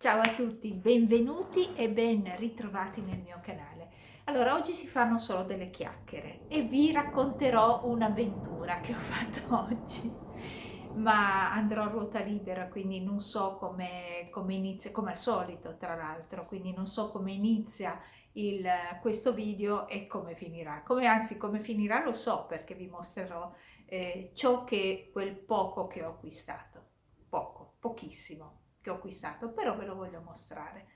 Ciao a tutti, benvenuti e ben ritrovati nel mio canale. Allora, oggi si fanno solo delle chiacchiere e vi racconterò un'avventura che ho fatto oggi, ma andrò a ruota libera, quindi non so come inizia, come al solito tra l'altro, quindi non so come inizia questo video e come finirà. Anzi, come finirà lo so perché vi mostrerò quel poco che ho acquistato, pochissimo che ho acquistato, però ve lo voglio mostrare.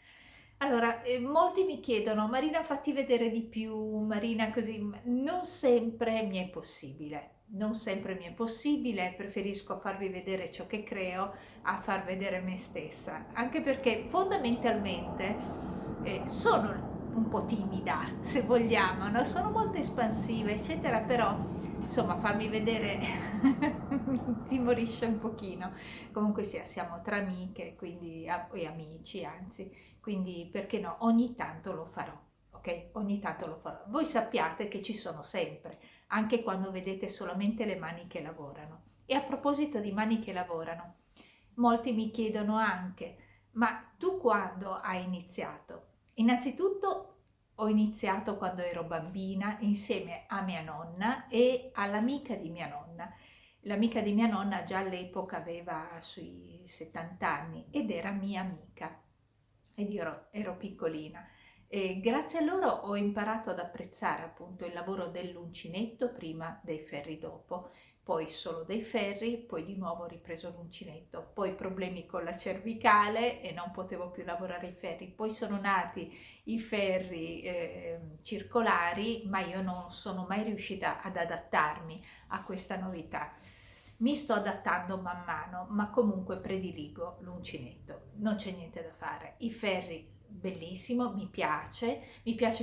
Allora, molti mi chiedono, Marina, fatti vedere di più, Marina, così. Non sempre mi è possibile. Non sempre mi è possibile, preferisco farvi vedere ciò che creo a far vedere me stessa, anche perché fondamentalmente sono un po' timida, se vogliamo, no? Sono molto espansiva, eccetera, però insomma farmi vedere mi timorisce un pochino. Comunque sia, siamo tra amiche, quindi e amici, anzi, quindi perché no, ogni tanto lo farò, ok? Ogni tanto lo farò. Voi sappiate che ci sono sempre, anche quando vedete solamente le mani che lavorano. E a proposito di mani che lavorano, molti mi chiedono anche, ma tu quando hai iniziato? Innanzitutto ho iniziato quando ero bambina insieme a mia nonna e all'amica di mia nonna. L'amica di mia nonna già all'epoca aveva sui 70 anni ed era mia amica ed ero piccolina. E grazie a loro ho imparato ad apprezzare appunto il lavoro dell'uncinetto prima, dei ferri dopo, poi solo dei ferri, poi di nuovo ho ripreso l'uncinetto, poi problemi con la cervicale e non potevo più lavorare i ferri, poi sono nati i ferri circolari, ma io non sono mai riuscita ad adattarmi a questa novità. Mi sto adattando man mano, ma comunque prediligo l'uncinetto, non c'è niente da fare. I ferri, bellissimo, mi piace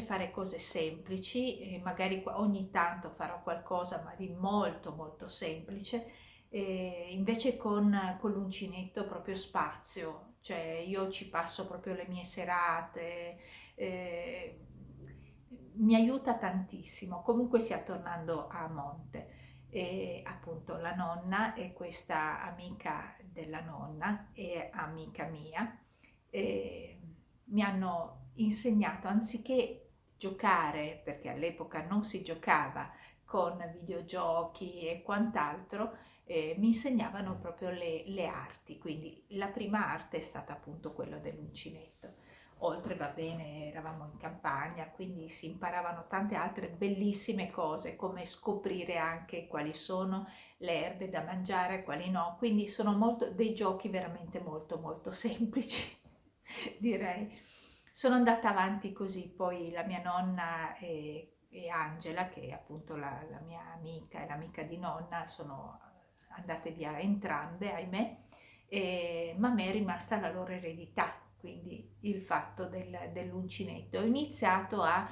fare cose semplici, magari ogni tanto farò qualcosa, ma di molto molto semplice. Invece con l'uncinetto proprio spazio, cioè io ci passo proprio le mie serate, eh, mi aiuta tantissimo. Comunque sia, tornando a monte, e appunto la nonna e questa amica della nonna e amica mia eh, mi hanno insegnato, anziché giocare, perché all'epoca non si giocava con videogiochi e quant'altro, mi insegnavano proprio le arti, quindi la prima arte è stata appunto quella dell'uncinetto. Oltre, va bene, eravamo in campagna, quindi si imparavano tante altre bellissime cose, come scoprire anche quali sono le erbe da mangiare, quali no, quindi sono dei giochi veramente molto molto semplici, direi. Sono andata avanti così, poi la mia nonna e Angela, che è appunto la mia amica e l'amica di nonna, sono andate via entrambe, ahimè, ma a me è rimasta la loro eredità, quindi il fatto dell'uncinetto. Ho iniziato a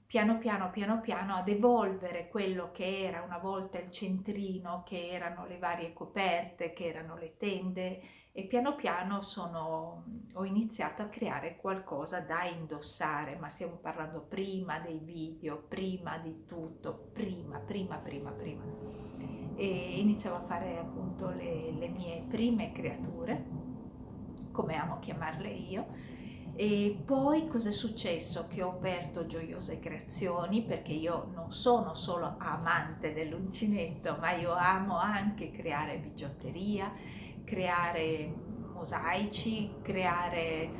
piano piano ad evolvere quello che era una volta il centrino, che erano le varie coperte, che erano le tende, e piano piano ho iniziato a creare qualcosa da indossare, ma stiamo parlando prima dei video, prima di tutto, prima. E iniziavo a fare appunto le mie prime creature, come amo chiamarle io. E poi cosa è successo? Che ho aperto Gioiose Creazioni, perché io non sono solo amante dell'uncinetto, ma io amo anche creare bigiotteria, creare mosaici, creare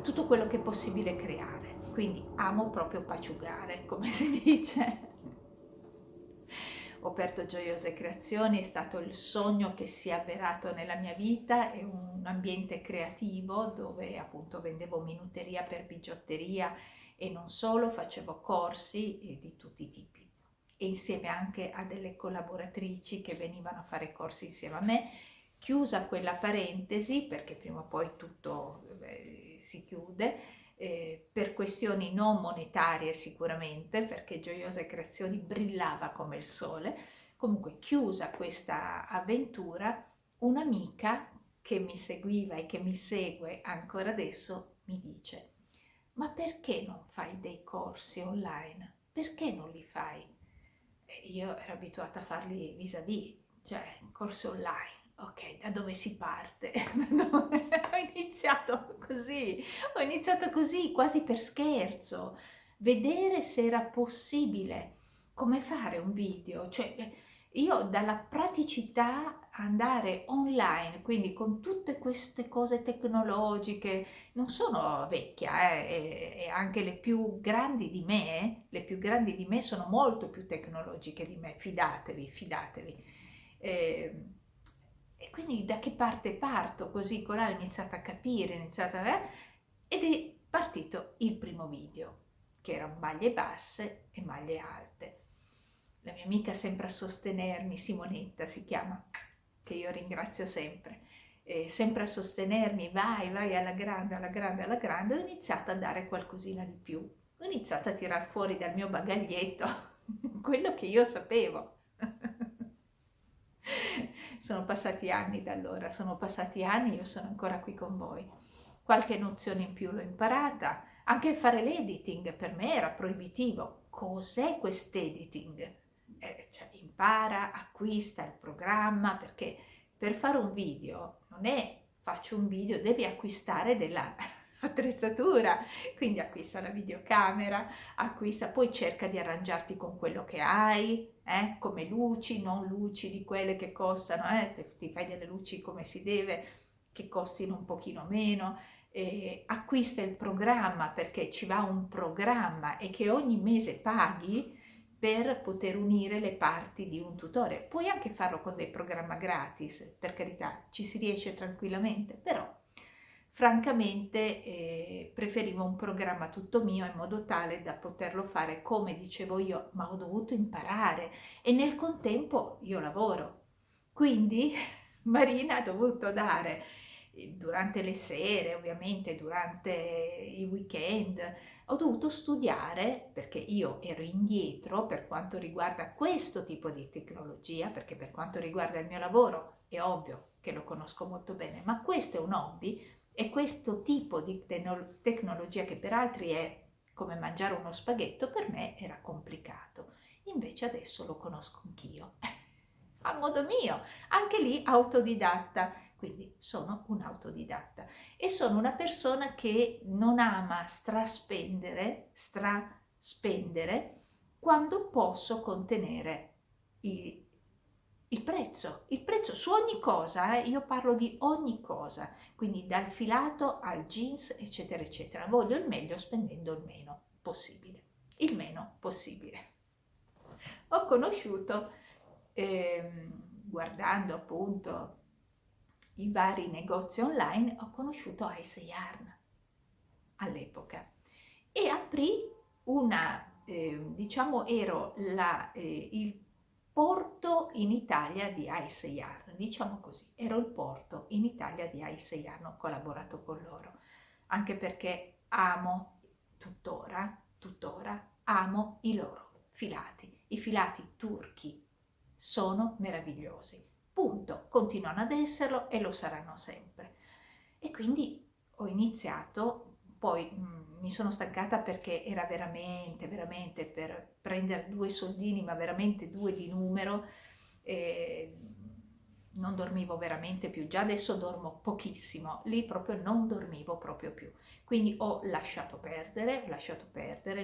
tutto quello che è possibile creare. Quindi amo proprio paciugare, come si dice. Ho aperto Gioiose Creazioni, è stato il sogno che si è avverato nella mia vita, è un ambiente creativo dove appunto vendevo minuteria per bigiotteria e non solo, facevo corsi di tutti i tipi e insieme anche a delle collaboratrici che venivano a fare corsi insieme a me. Chiusa quella parentesi, perché prima o poi tutto si chiude, per questioni non monetarie sicuramente, perché Gioiose Creazioni brillava come il sole. Comunque, chiusa questa avventura, un'amica che mi seguiva e che mi segue ancora adesso mi dice: ma perché non fai dei corsi online? Perché non li fai? E io ero abituata a farli vis-à-vis, cioè corsi online. ok, da dove si parte? Ho iniziato così, quasi per scherzo, vedere se era possibile, come fare un video, cioè io dalla praticità andare online, quindi con tutte queste cose tecnologiche, non sono vecchia, e anche le più grandi di me sono molto più tecnologiche di me, fidatevi, fidatevi. Eh, e quindi da che parte parto? Così colà ho iniziato a capire, ed è partito il primo video, che erano maglie basse e maglie alte. La mia amica sempre a sostenermi, Simonetta si chiama, che io ringrazio sempre, sempre a sostenermi, vai, vai alla grande, alla grande, alla grande, ho iniziato a dare qualcosina di più. Ho iniziato a tirar fuori dal mio bagaglietto quello che io sapevo. Sono passati anni da allora, sono passati anni, io sono ancora qui con voi. Qualche nozione in più l'ho imparata, anche fare l'editing per me era proibitivo. Cos'è quest'editing? Cioè, impara, acquista il programma, perché per fare un video non è faccio un video, devi acquistare della attrezzatura, quindi acquista la videocamera, acquista, poi cerca di arrangiarti con quello che hai, come luci, non luci di quelle che costano, ti fai delle luci come si deve, che costino un pochino meno, acquista il programma perché ci va un programma e che ogni mese paghi per poter unire le parti di un tutorial. Puoi anche farlo con dei programmi gratis, per carità, ci si riesce tranquillamente, però francamente preferivo un programma tutto mio in modo tale da poterlo fare come dicevo io, ma ho dovuto imparare e nel contempo io lavoro. Quindi Marina ha dovuto dare durante le sere, ovviamente durante i weekend, ho dovuto studiare perché io ero indietro per quanto riguarda questo tipo di tecnologia, perché per quanto riguarda il mio lavoro è ovvio che lo conosco molto bene, ma questo è un hobby e questo tipo di tecnologia che per altri è come mangiare uno spaghetto, per me era complicato. Invece adesso lo conosco anch'io, a modo mio, anche lì autodidatta. Quindi sono un autodidatta e sono una persona che non ama straspendere quando posso contenere i- il prezzo su ogni cosa, io parlo di ogni cosa, quindi dal filato al jeans, eccetera, eccetera. Voglio il meglio spendendo il meno possibile. Il meno possibile. Ho conosciuto, guardando appunto i vari negozi online, ho conosciuto Ice Yarn all'epoca e aprì una, diciamo, ero il porto in Italia di Ice Yarn, diciamo così, ero il porto in Italia di Ice Yarn, ho collaborato con loro, anche perché amo, tuttora, amo i filati turchi sono meravigliosi, punto, continuano ad esserlo e lo saranno sempre. E quindi ho iniziato, poi mi sono stancata perché era veramente, veramente per prendere due soldini, ma veramente due di numero, e non dormivo veramente più, già adesso dormo pochissimo, lì proprio non dormivo proprio più. Quindi ho lasciato perdere,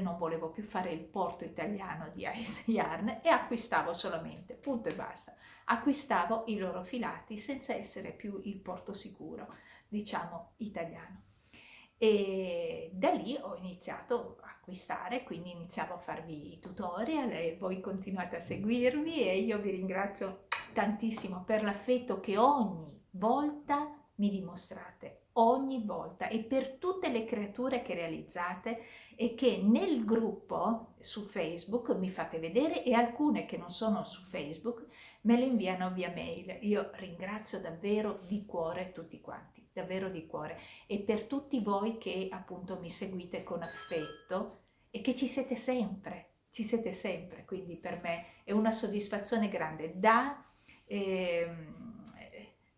non volevo più fare il porto italiano di Ice Yarn e acquistavo solamente, punto e basta, acquistavo i loro filati senza essere più il porto sicuro, diciamo italiano. E da lì ho iniziato a acquistare, quindi iniziavo a farvi i tutorial e voi continuate a seguirmi e io vi ringrazio tantissimo per l'affetto che ogni volta mi dimostrate, ogni volta, e per tutte le creature che realizzate e che nel gruppo su Facebook mi fate vedere e alcune che non sono su Facebook me le inviano via mail. Io ringrazio davvero di cuore tutti quanti, davvero di cuore, e per tutti voi che appunto mi seguite con affetto e che ci siete sempre, quindi per me è una soddisfazione grande ehm,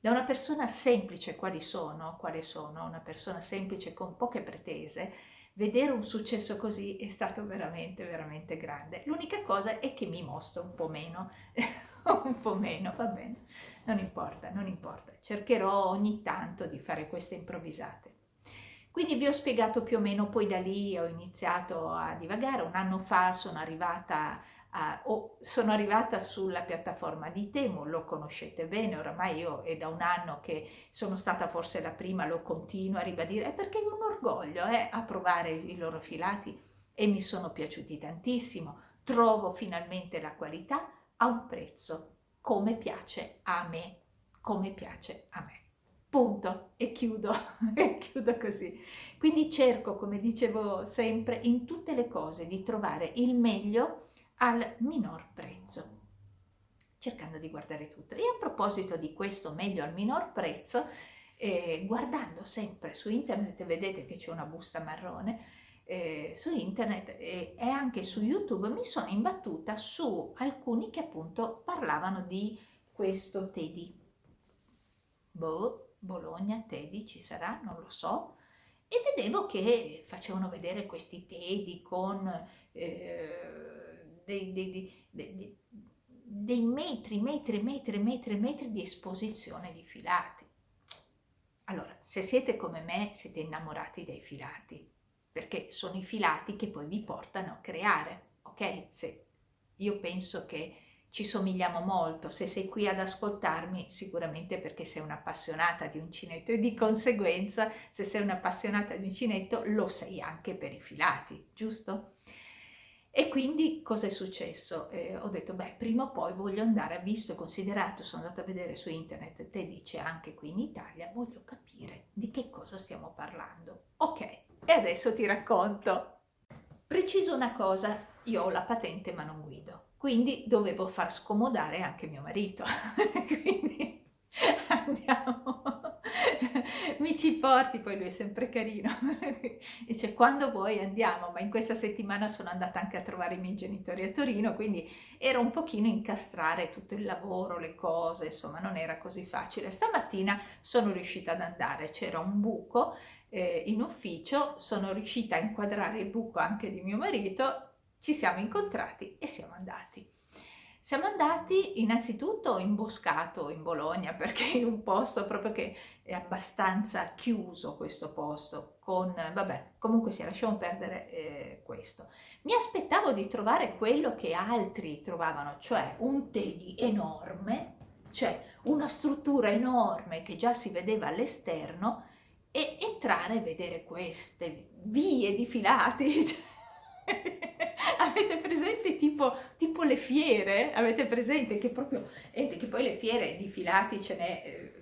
da una persona semplice quale sono, una persona semplice con poche pretese, vedere un successo così è stato veramente, veramente grande. L'unica cosa è che mi mostro un po' meno, un po' meno, va bene. non importa, non importa, cercherò ogni tanto di fare queste improvvisate. Quindi vi ho spiegato più o meno, poi da lì ho iniziato a divagare. Un anno fa sono arrivata sulla piattaforma di Temu, lo conoscete bene, oramai io è da un anno che sono stata forse la prima, lo continuo a ribadire, perché è un orgoglio a provare i loro filati e mi sono piaciuti tantissimo. Trovo finalmente la qualità a un prezzo come piace a me, come piace a me. Punto, e chiudo, e chiudo così. Quindi cerco, come dicevo sempre, in tutte le cose di trovare il meglio al minor prezzo, cercando di guardare tutto. E a proposito di questo meglio al minor prezzo, guardando sempre su internet, vedete che c'è una busta marrone, su internet e anche su YouTube mi sono imbattuta su alcuni che appunto parlavano di questo Teddy. Bologna, Teddy ci sarà, non lo so. E vedevo che facevano vedere questi Teddy con dei metri di esposizione di filati. Allora, se siete come me, siete innamorati dei filati, perché sono i filati che poi vi portano a creare, ok? Io penso che ci somigliamo molto, se sei qui ad ascoltarmi sicuramente perché sei un'appassionata di uncinetto e di conseguenza se sei un'appassionata di uncinetto lo sei anche per i filati, giusto? E quindi cosa è successo? Ho detto, beh, prima o poi voglio andare, visto e considerato, sono andata a vedere su internet, te dice anche qui in Italia, voglio capire di che cosa stiamo parlando. Ok, e adesso ti racconto. Preciso una cosa, io ho la patente ma non guido, quindi dovevo far scomodare anche mio marito. Quindi andiamo, mi ci porti, poi lui è sempre carino. Dice quando vuoi andiamo, ma in questa settimana sono andata anche a trovare i miei genitori a Torino, quindi era un pochino incastrare tutto il lavoro, le cose, insomma non era così facile. Stamattina sono riuscita ad andare, c'era un buco in ufficio, sono riuscita a inquadrare il buco anche di mio marito, ci siamo incontrati e siamo andati. Siamo andati innanzitutto imboscato in Bologna perché in un posto proprio che è abbastanza chiuso questo posto, con, vabbè, comunque sì, lasciamo perdere questo. Mi aspettavo di trovare quello che altri trovavano, cioè un Teddy enorme, cioè una struttura enorme che già si vedeva all'esterno, e entrare e vedere queste vie di filati. Avete presente tipo le fiere? Avete presente che proprio, che poi le fiere di filati ce n'è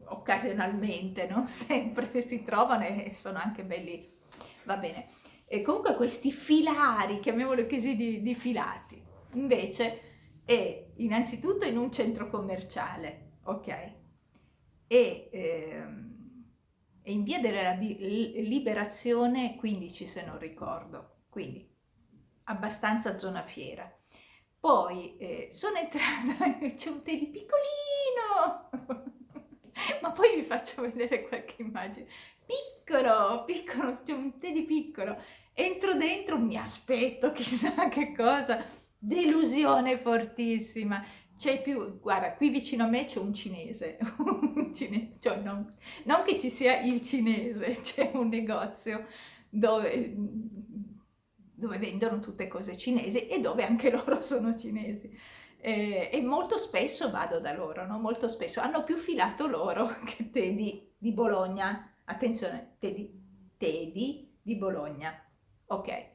occasionalmente, non sempre si trovano e sono anche belli, va bene. E comunque questi filari, chiamiamoli così, di filati, invece è innanzitutto in un centro commerciale, ok? E in via della Liberazione 15 se non ricordo, quindi abbastanza zona fiera. Poi sono entrata, c'è un Teddy piccolino, ma poi vi faccio vedere qualche immagine. Piccolo, piccolo, c'è un Teddy piccolo. Entro dentro, mi aspetto chissà che cosa, delusione fortissima. C'è più, guarda, qui vicino a me c'è un cinese, cioè non che ci sia il cinese, c'è un negozio dove vendono tutte cose cinesi e dove anche loro sono cinesi. E molto spesso vado da loro, no? Molto spesso hanno più filato loro che Teddy di Bologna. Attenzione, Teddy di Bologna. Ok,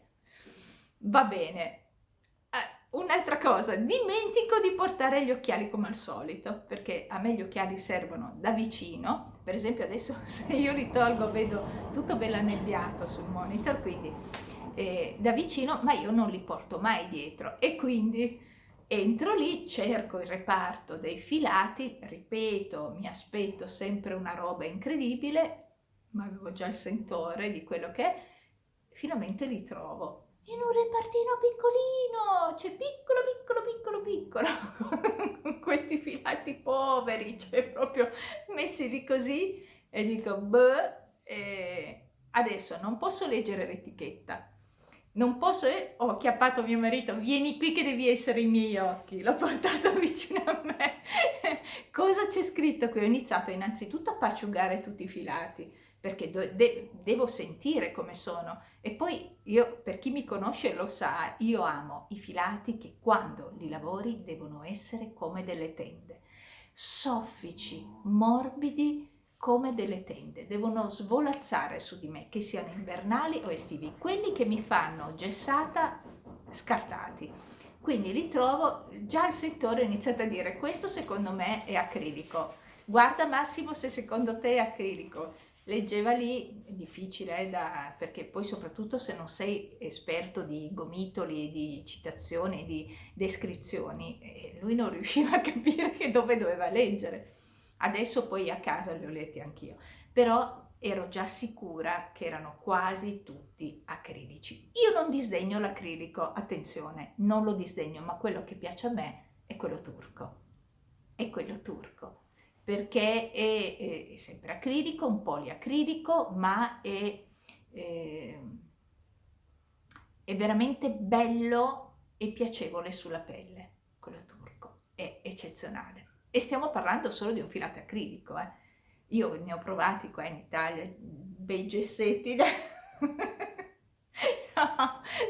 va bene. Un'altra cosa, dimentico di portare gli occhiali come al solito, perché a me gli occhiali servono da vicino. Per esempio adesso se io li tolgo vedo tutto bello annebbiato sul monitor, quindi da vicino, ma io non li porto mai dietro e quindi entro lì, cerco il reparto dei filati, ripeto, mi aspetto sempre una roba incredibile, ma avevo già il sentore di quello che è, finalmente li trovo. In un repartino piccolino, cioè piccolo, con questi filati poveri, cioè proprio messi lì così, e dico, boh, adesso non posso leggere l'etichetta, Non posso, ho acchiappato mio marito, vieni qui che devi essere i miei occhi, l'ho portato vicino a me. Cosa c'è scritto qui? Ho iniziato innanzitutto a paciugare tutti i filati, perché devo sentire come sono. E poi io, per chi mi conosce lo sa, io amo i filati che quando li lavori devono essere come delle tende, soffici, morbidi, come delle tende, devono svolazzare su di me, che siano invernali o estivi. Quelli che mi fanno gessata, scartati. Quindi li trovo, già il settore ha iniziato a dire questo secondo me è acrilico, guarda Massimo se secondo te è acrilico. Leggeva lì, è difficile perché poi soprattutto se non sei esperto di gomitoli, di citazioni, di descrizioni, lui non riusciva a capire che dove doveva leggere. Adesso poi a casa li ho letti anch'io, però ero già sicura che erano quasi tutti acrilici. Io non disdegno l'acrilico, attenzione, non lo disdegno, ma quello che piace a me è quello turco. È quello turco, perché è sempre acrilico, un poliacrilico, ma eh, è veramente bello e piacevole sulla pelle. Quello turco è eccezionale. E stiamo parlando solo di un filato acrilico, eh. Io ne ho provati qua in Italia, bei gessetti. No,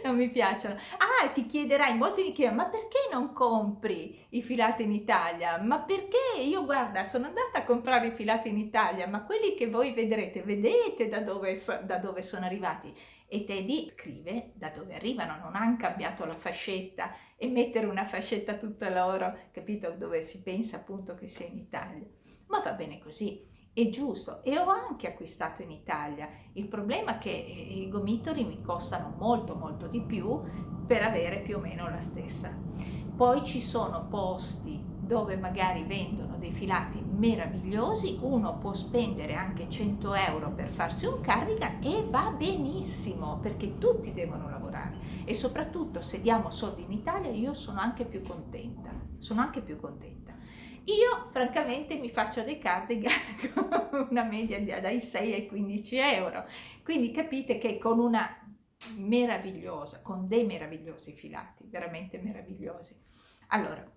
non mi piacciono. Ah, ti chiederai, molti mi chiedono, ma perché non compri i filati in Italia? Ma perché? Io guarda, sono andata a comprare i filati in Italia, ma quelli che voi vedrete, vedete da dove sono arrivati. E Teddy scrive da dove arrivano, non hanno cambiato la fascetta e mettere una fascetta tutta loro, capito? Dove si pensa appunto che sia in Italia. Ma va bene così, è giusto. E ho anche acquistato in Italia. Il problema è che i gomitoli mi costano molto molto di più per avere più o meno la stessa. Poi ci sono posti dove magari vendono dei filati meravigliosi, uno può spendere anche 100 euro per farsi un cardigan e va benissimo perché tutti devono lavorare e soprattutto se diamo soldi in Italia io sono anche più contenta, sono anche più contenta. Io francamente mi faccio dei cardigan con una media dai 6 ai 15 euro, quindi capite che con una meravigliosa, con dei meravigliosi filati, veramente meravigliosi. Allora,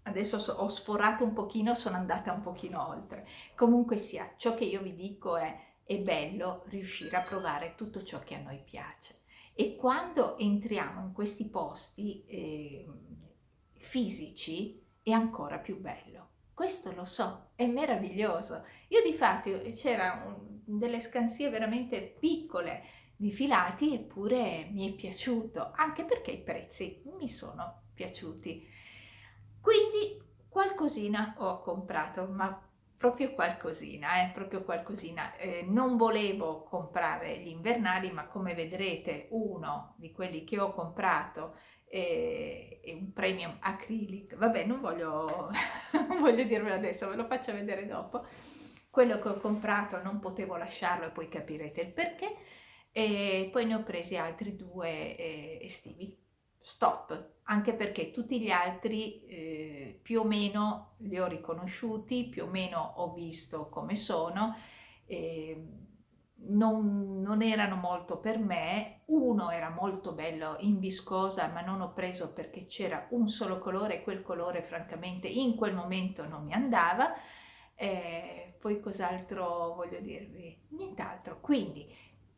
adesso ho sforato un pochino, sono andata un pochino oltre. Comunque sia, ciò che io vi dico è bello riuscire a provare tutto ciò che a noi piace. E quando entriamo in questi posti fisici è ancora più bello. Questo lo so, è meraviglioso. Io difatti c'era delle scansie veramente piccole di filati, eppure mi è piaciuto, anche perché i prezzi mi sono piaciuti. Quindi qualcosina ho comprato, ma proprio qualcosina. Non volevo comprare gli invernali, ma come vedrete uno di quelli che ho comprato è un premium acrylic. Vabbè, non voglio, non voglio dirvelo adesso, ve lo faccio vedere dopo. Quello che ho comprato non potevo lasciarlo e poi capirete il perché. E poi ne ho presi altri due estivi. Stop, anche perché tutti gli altri più o meno li ho riconosciuti, più o meno ho visto come sono, eh, non erano molto per me. Uno era molto bello in viscosa, ma non ho preso perché c'era un solo colore e quel colore francamente in quel momento non mi andava. Poi cos'altro voglio dirvi? Nient'altro. Quindi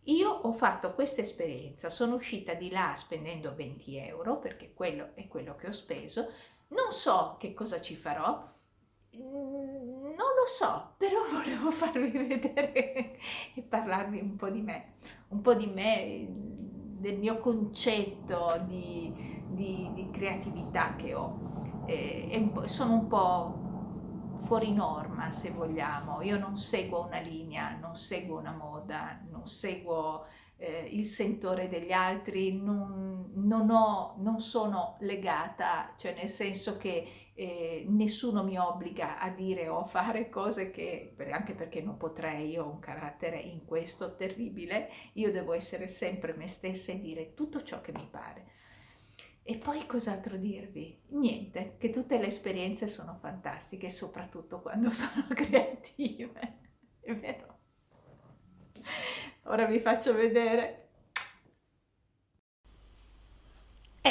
io ho fatto questa esperienza, sono uscita di là spendendo 20 euro perché quello è quello che ho speso, non so che cosa ci farò, non lo so, però volevo farvi vedere e parlarvi un po' di me, del mio concetto di creatività che ho. Sono un po' fuori norma, se vogliamo. Io non seguo una linea, non seguo una moda, non seguo il sentore degli altri, non sono legata, cioè nel senso che nessuno mi obbliga a dire o a fare cose che, anche perché non potrei, io ho un carattere in questo terribile, io devo essere sempre me stessa e dire tutto ciò che mi pare. E poi cos'altro dirvi? Niente, che tutte le esperienze sono fantastiche, soprattutto quando sono creative, è vero? Ora vi faccio vedere.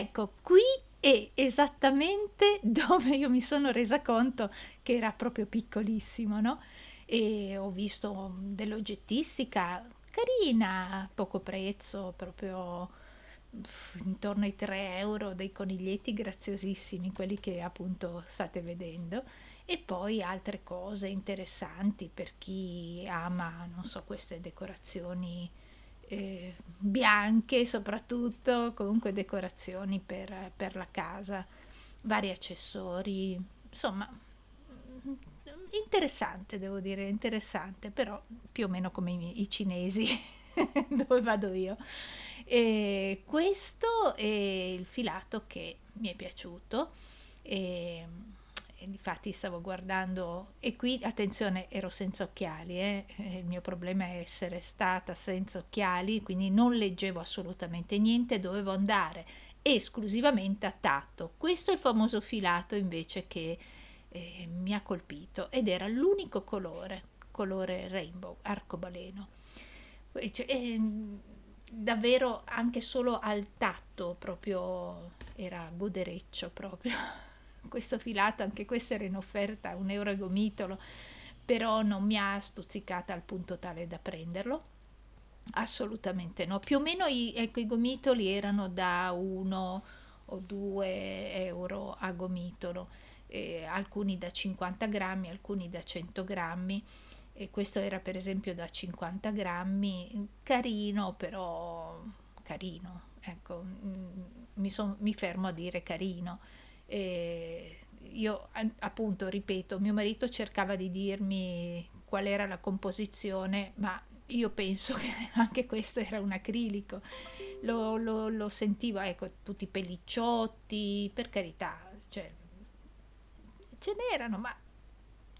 Ecco, qui è esattamente dove io mi sono resa conto che era proprio piccolissimo, no? E ho visto dell'oggettistica carina, a poco prezzo, proprio intorno ai 3 euro, dei coniglietti graziosissimi, quelli che appunto state vedendo, e poi altre cose interessanti per chi ama, non so, queste decorazioni bianche soprattutto, comunque decorazioni per la casa, vari accessori, insomma, interessante, devo dire, interessante, però più o meno come i cinesi dove vado io. E questo è il filato che mi è piaciuto e, e difatti stavo guardando e qui attenzione ero senza occhiali, il mio problema è essere stata senza occhiali, quindi non leggevo assolutamente niente, dovevo andare esclusivamente a tatto. Questo è il famoso filato invece che mi ha colpito ed era l'unico colore rainbow, arcobaleno. Cioè, davvero anche solo al tatto proprio era godereccio proprio. Questo filato, anche questo era in offerta a 1 euro e gomitolo, però non mi ha stuzzicata al punto tale da prenderlo. Assolutamente no. Più o meno ecco, i gomitoli erano da 1 o 2 euro a gomitolo, alcuni da 50 grammi, alcuni da 100 grammi. E questo era per esempio da 50 grammi, carino, però carino, ecco, mi fermo a dire carino. Io appunto, ripeto, mio marito cercava di dirmi qual era la composizione, ma io penso che anche questo era un acrilico. Lo sentivo, ecco, tutti i pellicciotti, per carità, cioè, ce n'erano, ma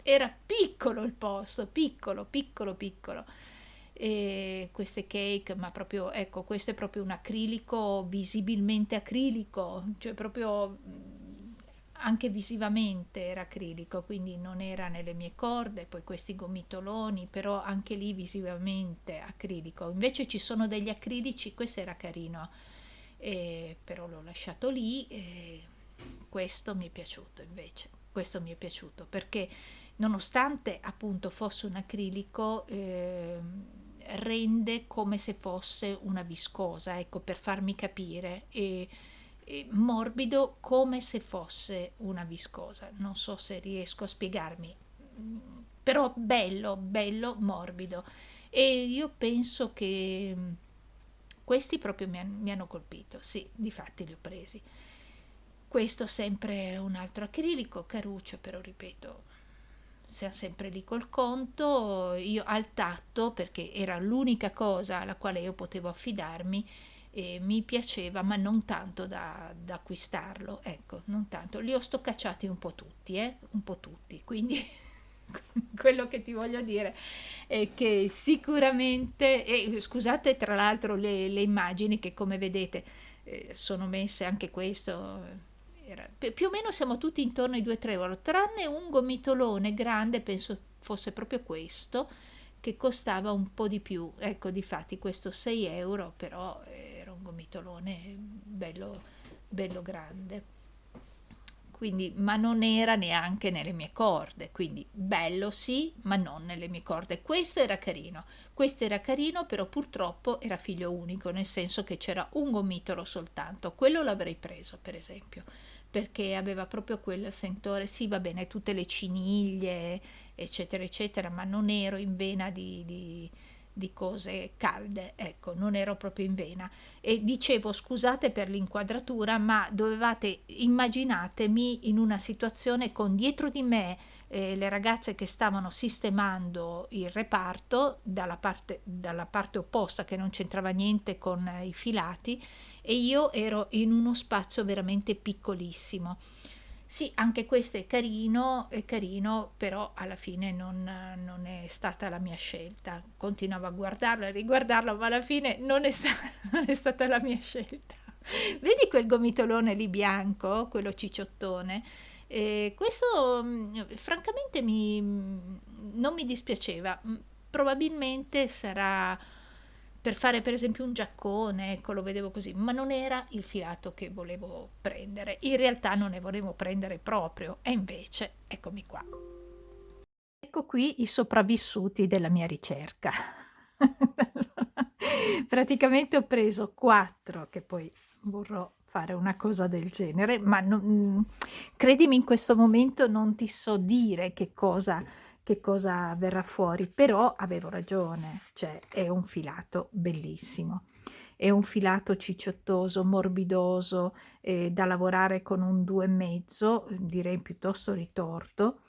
era piccolo il posto, piccolo, piccolo, piccolo. E queste cake, ma proprio, ecco, questo è proprio un acrilico, visibilmente acrilico, cioè proprio anche visivamente era acrilico, quindi non era nelle mie corde, poi questi gomitoloni, però anche lì visivamente acrilico. Invece ci sono degli acrilici, questo era carino, però l'ho lasciato lì. Questo mi è piaciuto invece, questo mi è piaciuto perché nonostante appunto fosse un acrilico, rende come se fosse una viscosa, ecco, per farmi capire, e morbido come se fosse una viscosa. Non so se riesco a spiegarmi, però bello, bello, morbido. E io penso che questi proprio mi hanno colpito, sì, difatti li ho presi. Questo sempre un altro acrilico, caruccio, però ripeto, siamo sempre lì col conto, io al tatto, perché era l'unica cosa alla quale io potevo affidarmi, e mi piaceva, ma non tanto da acquistarlo, ecco, non tanto. Li ho stoccacciati un po' tutti, un po' tutti, quindi quello che ti voglio dire è che sicuramente, e scusate tra l'altro le immagini che come vedete sono messe anche questo, più o meno siamo tutti intorno ai 2-3 euro, tranne un gomitolone grande, penso fosse proprio questo, che costava un po' di più. Ecco, difatti questo 6 euro, però era un gomitolone bello, bello grande. Quindi, ma non era neanche nelle mie corde, quindi bello sì, ma non nelle mie corde. Questo era carino, però purtroppo era figlio unico, nel senso che c'era un gomitolo soltanto. Quello l'avrei preso, per esempio, perché aveva proprio quel sentore, sì, va bene, tutte le ciniglie, eccetera, eccetera, ma non ero in vena di cose calde, ecco, non ero proprio in vena. E dicevo, scusate per l'inquadratura, ma dovevate immaginatemi in una situazione con dietro di me le ragazze che stavano sistemando il reparto dalla parte opposta che non c'entrava niente con i filati, e io ero in uno spazio veramente piccolissimo. Sì, anche questo è carino, però alla fine non è stata la mia scelta. Continuavo a guardarlo e riguardarlo, ma alla fine non è stata la mia scelta. Vedi quel gomitolone lì bianco, quello cicciottone? Questo francamente non mi dispiaceva. Probabilmente sarà per fare per esempio un giaccone, ecco, lo vedevo così, ma non era il filato che volevo prendere. In realtà non ne volevo prendere proprio, e invece eccomi qua. Ecco qui i sopravvissuti della mia ricerca. Praticamente ho preso 4, che poi vorrò fare una cosa del genere, ma credimi, in questo momento non ti so dire che cosa verrà fuori, però avevo ragione, cioè è un filato bellissimo. È un filato cicciottoso, morbidoso, da lavorare con un 2,5, direi piuttosto ritorto.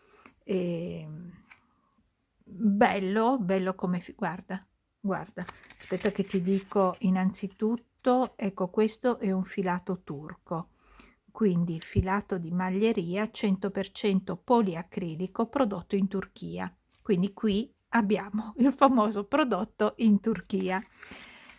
Bello, bello come guarda, guarda, aspetta che ti dico innanzitutto, ecco, questo è un filato turco, quindi filato di maglieria 100% poliacrilico prodotto in Turchia. Quindi qui abbiamo il famoso prodotto in Turchia.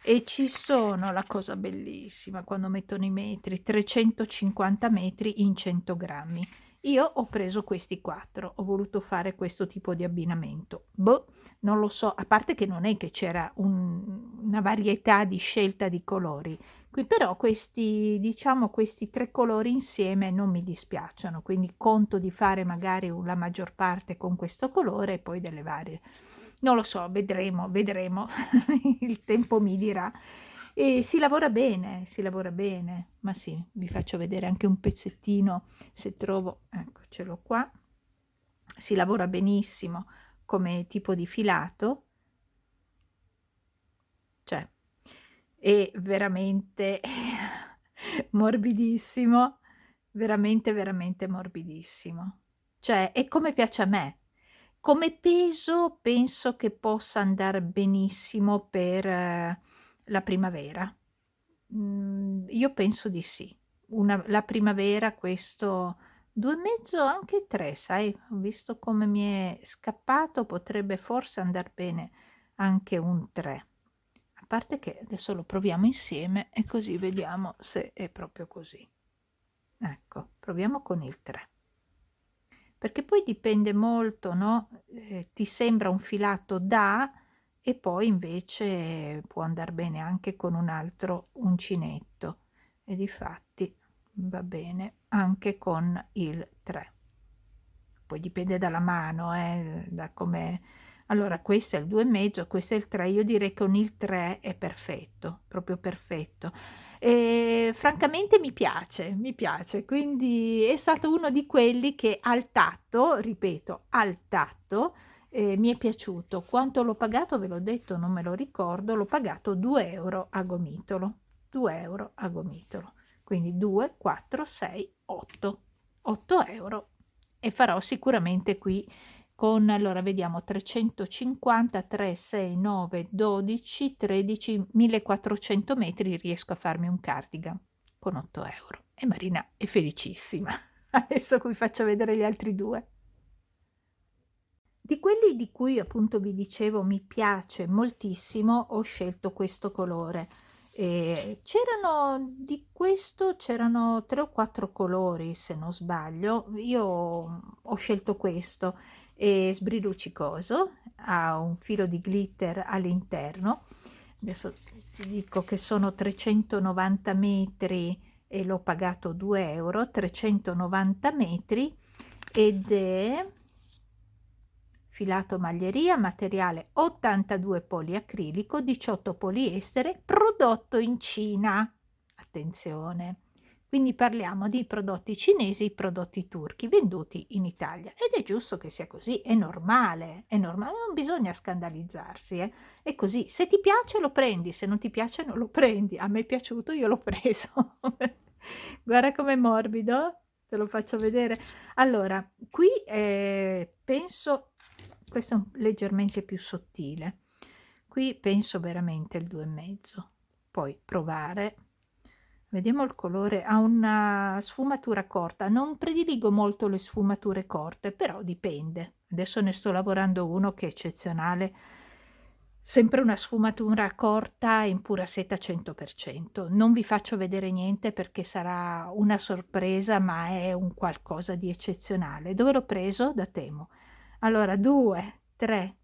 E ci sono, la cosa bellissima, quando mettono i metri, 350 metri in 100 grammi. Io ho preso questi 4, ho voluto fare questo tipo di abbinamento. Boh, non lo so, a parte che non è che c'era una varietà di scelta di colori. Qui però questi, diciamo, questi 3 colori insieme non mi dispiacciono, quindi conto di fare magari la maggior parte con questo colore e poi delle varie. Non lo so, vedremo, vedremo, il tempo mi dirà. E si lavora bene, ma sì, vi faccio vedere anche un pezzettino se trovo, ecco, ce l'ho qua. Si lavora benissimo come tipo di filato, cioè è veramente morbidissimo, veramente, veramente morbidissimo. Cioè, è come piace a me. Come peso penso che possa andare benissimo per la primavera. Io penso di sì. La primavera questo 2,5, anche 3, sai, ho visto come mi è scappato, potrebbe forse andar bene anche un 3. A parte che adesso lo proviamo insieme e così vediamo se è proprio così. Ecco, proviamo con il 3. Perché poi dipende molto, no? Ti sembra un filato da e poi invece può andare bene anche con un altro uncinetto e difatti va bene anche con il 3. Poi dipende dalla mano, da come. Allora questo è il 2,5, questo è il 3, io direi che con il 3 è perfetto, proprio perfetto. E francamente mi piace, quindi è stato uno di quelli che al tatto, ripeto, al tatto, mi è piaciuto. Quanto l'ho pagato, ve l'ho detto, non me lo ricordo, l'ho pagato 2 euro a gomitolo, 2 euro a gomitolo, quindi 2, 4, 6, 8, 8 euro. E farò sicuramente qui con, allora vediamo, 350, 3, 6, 9, 12, 13, 1400 metri riesco a farmi un cardigan con 8 euro. E Marina è felicissima. Adesso vi faccio vedere gli altri 2. Di quelli di cui appunto vi dicevo mi piace moltissimo, ho scelto questo colore. C'erano di questo, c'erano 3 o 4 colori se non sbaglio. Io ho scelto questo, è sbrilucicoso, ha un filo di glitter all'interno. Adesso ti dico che sono 390 metri e l'ho pagato 2 euro, 390 metri, ed è filato maglieria, materiale 82 poliacrilico, 18 poliestere, prodotto in Cina. Attenzione. Quindi parliamo di prodotti cinesi, prodotti turchi venduti in Italia. Ed è giusto che sia così, è normale, non bisogna scandalizzarsi. È così, se ti piace lo prendi, se non ti piace non lo prendi. A me è piaciuto, io l'ho preso. Guarda com'è morbido, te lo faccio vedere. Allora, qui penso, questo è leggermente più sottile, qui penso veramente il 2,5, poi provare, vediamo il colore, ha una sfumatura corta, non prediligo molto le sfumature corte, però dipende, adesso ne sto lavorando uno che è eccezionale, sempre una sfumatura corta in pura seta 100%. Non vi faccio vedere niente perché sarà una sorpresa, ma è un qualcosa di eccezionale. Dove l'ho preso? Da Temu. Allora, 2, 3,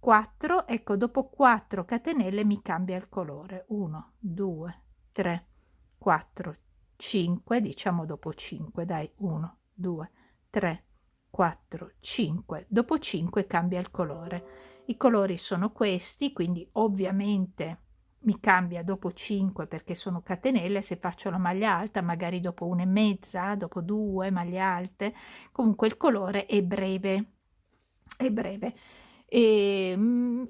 4, ecco, dopo 4 catenelle mi cambia il colore. 1, 2, 3, 4, 5, diciamo dopo 5, dai, 1, 2, 3, 4, 5. Dopo 5 cambia il colore. I colori sono questi, quindi ovviamente mi cambia dopo 5 perché sono catenelle. Se faccio la maglia alta, magari dopo 1 e mezza, dopo 2 maglie alte, comunque il colore è breve, è breve. Inizio,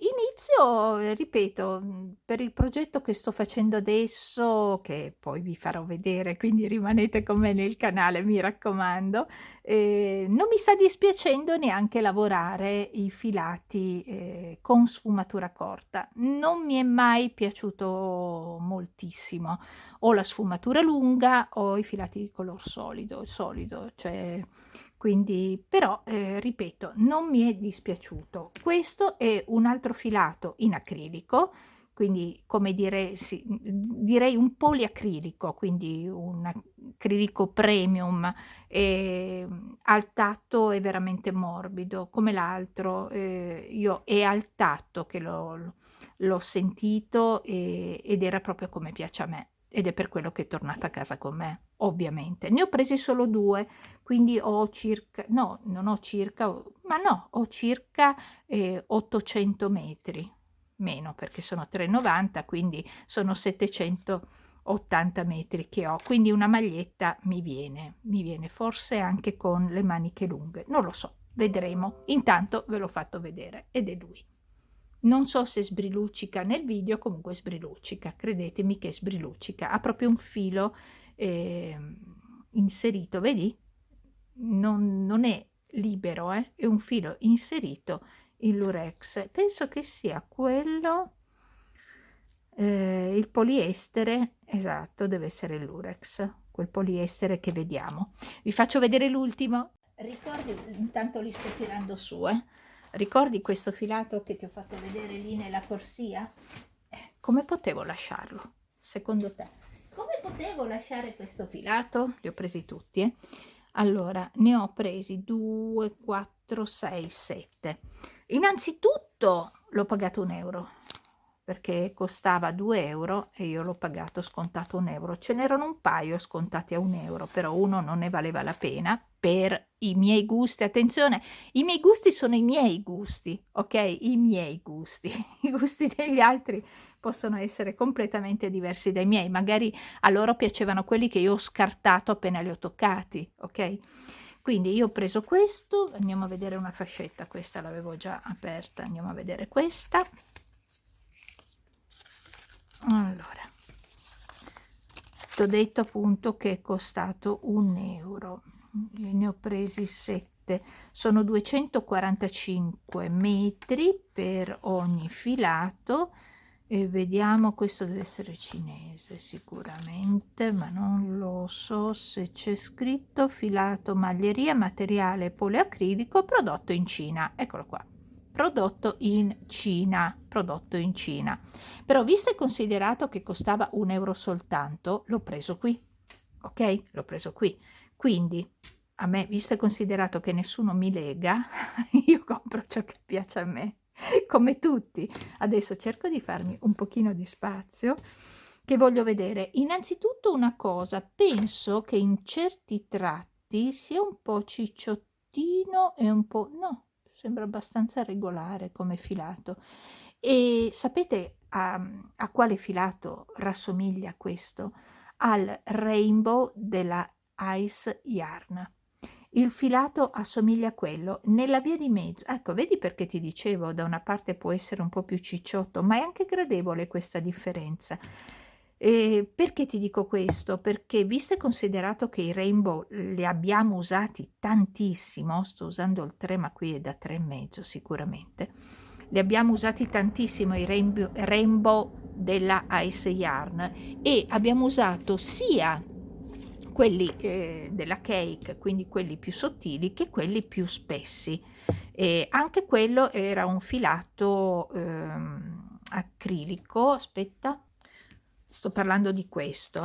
ripeto, per il progetto che sto facendo adesso, che poi vi farò vedere, quindi rimanete con me nel canale, mi raccomando. Non mi sta dispiacendo neanche lavorare i filati con sfumatura corta. Non mi è mai piaciuto moltissimo, o la sfumatura lunga o i filati di color solido, cioè, quindi, però, ripeto, non mi è dispiaciuto. Questo è un altro filato in acrilico, quindi come dire, sì, direi un poliacrilico, quindi un acrilico premium, al tatto è veramente morbido, come l'altro. Io è al tatto che l'ho sentito, ed era proprio come piace a me. Ed è per quello che è tornata a casa con me, ovviamente. Ne ho presi solo 2, quindi ho circa, no, non ho circa, ma no, ho circa 800 metri, meno perché sono 3,90, quindi sono 780 metri che ho, quindi una maglietta mi viene, forse anche con le maniche lunghe, non lo so, vedremo. Intanto ve l'ho fatto vedere ed è lui. Non so se sbriluccica nel video, comunque sbriluccica, credetemi che sbriluccica. Ha proprio un filo inserito, vedi? Non è libero, è un filo inserito in lurex. Penso che sia quello, il poliestere, esatto, deve essere il lurex, quel poliestere che vediamo. Vi faccio vedere l'ultimo. Ricordi, intanto li sto tirando su, ricordi questo filato che ti ho fatto vedere lì nella corsia? Come potevo lasciarlo, secondo te? Come potevo lasciare questo filato? Li ho presi tutti, Allora, ne ho presi 2, 4, 6, 7. Innanzitutto l'ho pagato 1 euro, perché costava 2 euro e io l'ho pagato scontato 1 euro. Ce n'erano un paio scontati a 1 euro, però uno non ne valeva la pena per i miei gusti. Attenzione, i miei gusti sono i miei gusti, ok? I miei gusti. I gusti degli altri possono essere completamente diversi dai miei. Magari a loro piacevano quelli che io ho scartato appena li ho toccati, ok? Quindi io ho preso questo, andiamo a vedere una fascetta, questa l'avevo già aperta, andiamo a vedere questa. Allora, ti ho detto appunto che è costato 1 euro, io ne ho presi 7, sono 245 metri per ogni filato, e vediamo, questo deve essere cinese sicuramente, ma non lo so se c'è scritto filato maglieria, materiale poliacrilico, prodotto in Cina, eccolo qua. Prodotto in Cina, però visto e considerato che costava 1 euro soltanto, l'ho preso qui, ok? L'ho preso qui, quindi a me, visto e considerato che nessuno mi lega, io compro ciò che piace a me, come tutti. Adesso cerco di farmi un pochino di spazio, che voglio vedere. Innanzitutto una cosa, penso che in certi tratti sia un po' cicciottino e un po', no, sembra abbastanza regolare come filato. E sapete a quale filato rassomiglia questo? Al Rainbow della Ice Yarn. Il filato assomiglia a quello. Nella via di mezzo, ecco, vedi perché ti dicevo, da una parte può essere un po' più cicciotto, ma è anche gradevole questa differenza. Perché ti dico questo? Perché visto e considerato che i rainbow li abbiamo usati tantissimo, sto usando il 3, ma qui è da 3,5 sicuramente, li abbiamo usati tantissimo i rainbow della Ice Yarn, e abbiamo usato sia quelli della cake, quindi quelli più sottili, che quelli più spessi. E anche quello era un filato acrilico, aspetta, sto parlando di questo,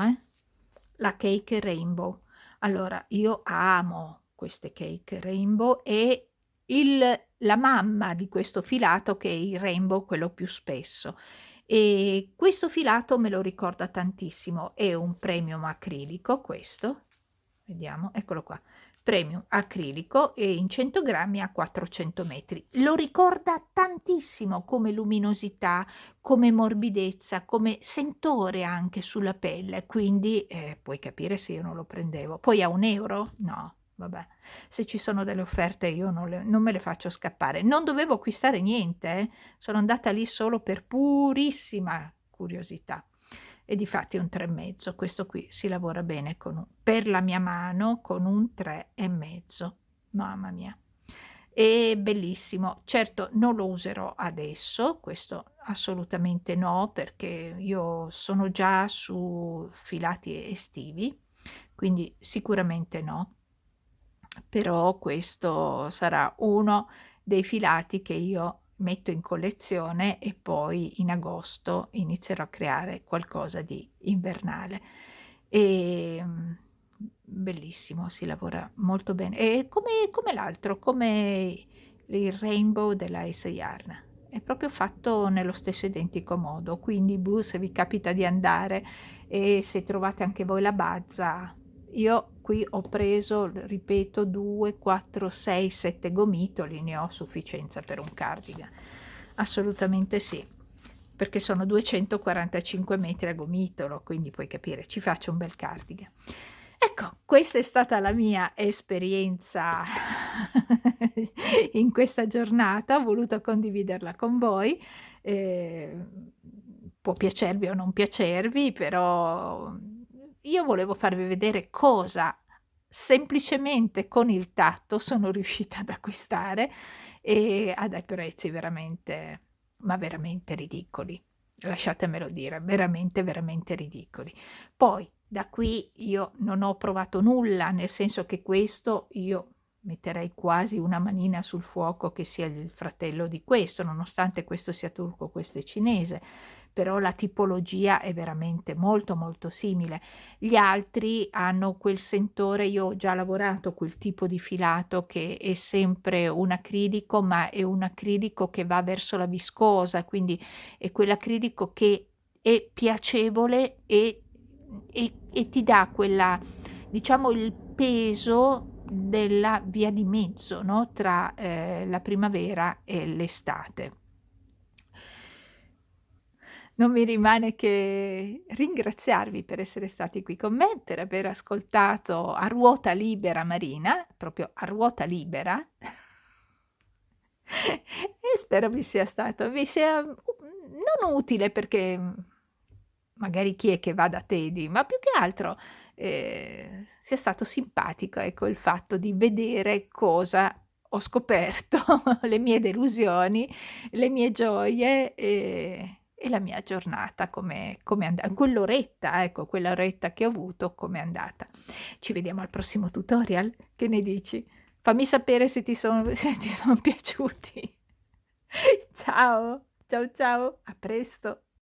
la cake rainbow. Allora, io amo queste cake rainbow, e il la mamma di questo filato che è il rainbow, quello più spesso. E questo filato me lo ricorda tantissimo, è un premium acrilico questo, vediamo, eccolo qua, premium acrilico e in 100 grammi a 400 metri. Lo ricorda tantissimo come luminosità, come morbidezza, come sentore anche sulla pelle, quindi puoi capire se io non lo prendevo. Poi a 1 euro? No, vabbè, se ci sono delle offerte io non me le faccio scappare. Non dovevo acquistare niente, sono andata lì solo per purissima curiosità. E difatti un 3,5, questo qui si lavora bene per la mia mano con un 3,5, mamma mia. È bellissimo, certo non lo userò adesso, questo assolutamente no, perché io sono già su filati estivi, quindi sicuramente no, però questo sarà uno dei filati che io metto in collezione e poi in agosto inizierò a creare qualcosa di invernale. E bellissimo, si lavora molto bene. E come l'altro, come il rainbow della Ace Yarn. È proprio fatto nello stesso identico modo, quindi se vi capita di andare e se trovate anche voi la bazza, io qui ho preso, ripeto, 2, 4, 6, 7 gomitoli, ne ho a sufficienza per un cardigan. Assolutamente sì, perché sono 245 metri a gomitolo, quindi puoi capire, ci faccio un bel cardigan. Ecco, questa è stata la mia esperienza in questa giornata, ho voluto condividerla con voi. Può piacervi o non piacervi, però io volevo farvi vedere cosa semplicemente con il tatto sono riuscita ad acquistare e a dei prezzi veramente, ma veramente ridicoli. Lasciatemelo dire, veramente, veramente ridicoli. Poi da qui io non ho provato nulla, nel senso che questo io metterei quasi una manina sul fuoco che sia il fratello di questo, nonostante questo sia turco, questo è cinese, però la tipologia è veramente molto molto simile. Gli altri hanno quel sentore, io ho già lavorato quel tipo di filato che è sempre un acrilico, ma è un acrilico che va verso la viscosa, quindi è quell'acrilico che è piacevole e ti dà quella, diciamo, il peso della via di mezzo, no? Tra la primavera e l'estate. Non mi rimane che ringraziarvi per essere stati qui con me, per aver ascoltato a ruota libera Marina, proprio a ruota libera, e spero vi sia non utile perché magari chi è che va da Teddy, ma più che altro sia stato simpatico, ecco, il fatto di vedere cosa ho scoperto, le mie delusioni, le mie gioie e la mia giornata come è quell'oretta, ecco, quell'oretta che ho avuto com'è andata. Ci vediamo al prossimo tutorial, che ne dici? Fammi sapere se ti son piaciuti. Ciao, ciao, ciao, a presto.